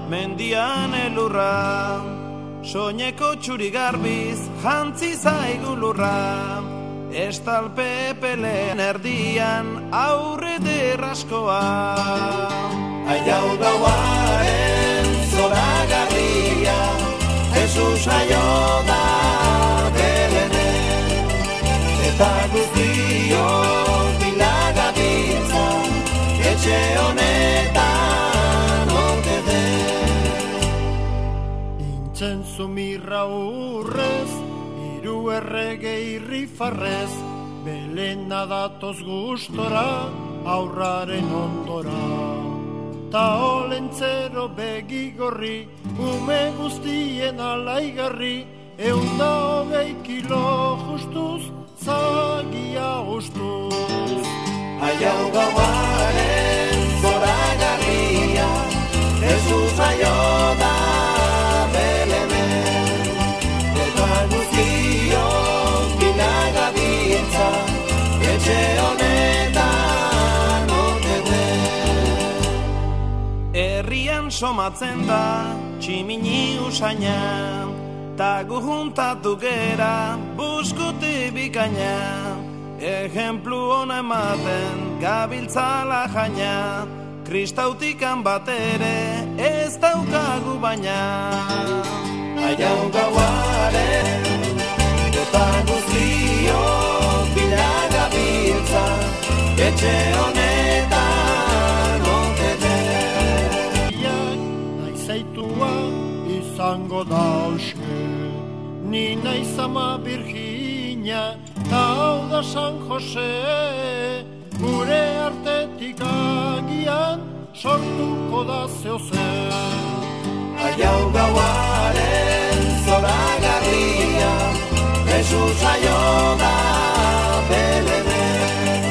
Mendian elurra, soineko txurigarbiz jantzi zaigu lurra. Estalpe peleen erdian aurre derraskoa. Aiau gauaren zoragarria, Jesus jaio da Belenen. Eta guztiok bilagabiltza, etxe honetan. Zumirra urrez, hiru errege irrifarrez, Belena datoz gustora, aurraren ondora. Ta olentzero begigorri, ume guztien alaigarri, 120 kilo justuz, zagia ustuz. Aiau gauaren zoragarria, Jesus jaio da Belenen. Eta guztiok bilagabiltza, etxe honetan ote den. Herrian somatzen da tximini usaina, ta gu juntatu gera buskuti bikaina. Ejemplu hona ematen gabiltzala jaina, kristautikan bat ere ez daukagu baina. Aiau gauaren eta guztiok bilagabiltza, etxe honetan ote den. Naizaitua izango dauske, ni naiz ama Virginia, ta hau da San Jose, gure artetik agian sortuko da zeozer. Aiau gauaren zoragarria, Jesus jaio da Belenen.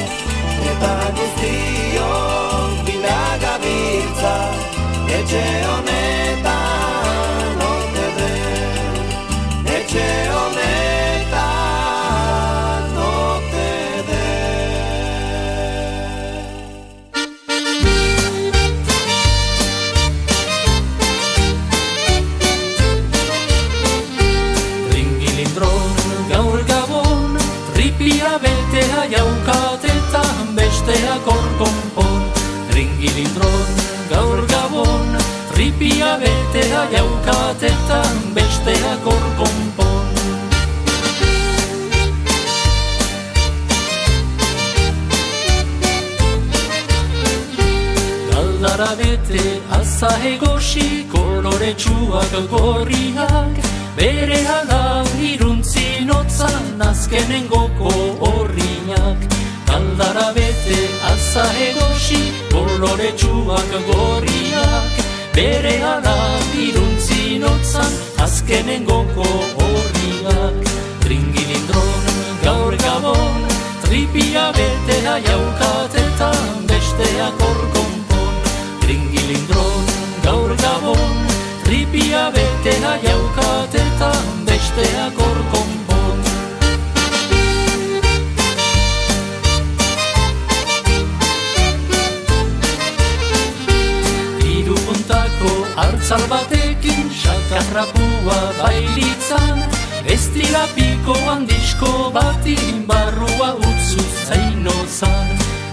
Eta guztiok bilagabiltza, etxe honetan ote den. Etxe honetan ote beltea jaukatetan bestea korkonpon. Ringilindron gaur gabon, ripia beltea jaukatetan jaukatetan besteak hor konpon. Galdara bete aza egosi koloretsuak gorriak, bere hala iruntzi notzan azkenengoko horriak. Galdara bete aza egosi koloretsuak gorriak, bere hala iruntzi notzan azkenengoko horriak. Tringilindron gaur gabon, tripia betea jaukatetan besteak hor konpon. Tringilindron gaur gabon, tripia betea jaukatetan besteak hor konpon. Hiru puntako hartzal batekin sakarrapua bailitzan, ez dira piko handizko batin barrua utzuz zainozan.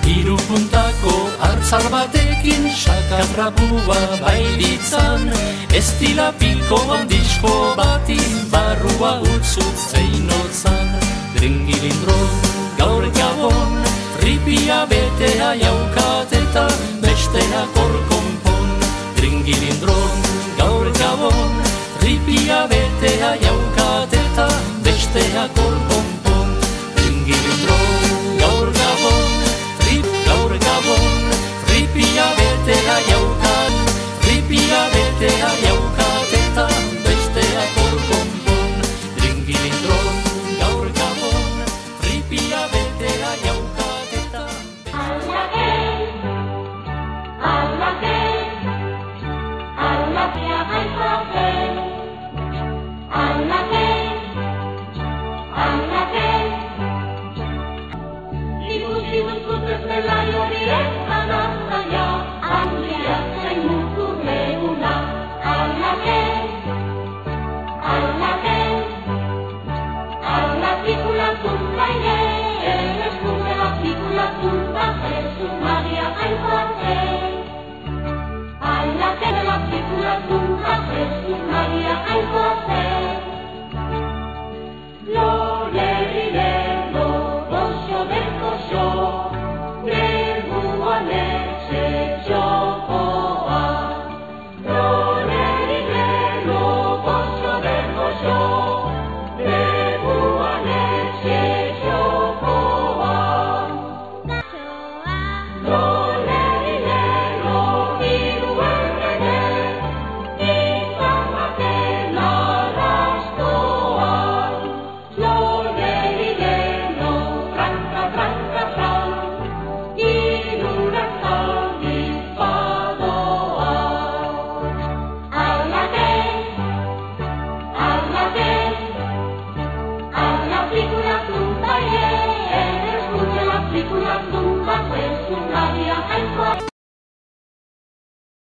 Hiru puntako hartzal batekin sakarrapua bailitzan, ez dira piko handizko batin barrua utzuz zainozan. Tringilindron gaur gabon, tripia betea jaukatetan besteak hor konpon. Tringilindron gaur gabon, tripia betea jaukatetan besteak hor konpon. Tringilindron gaur gabon, gaur gabon, tripia betea jaukan, tripia betea jaukatetan besteak hor konpon. Tringilindron gaur gabon, tripia betea jaukatetan. Jesús María,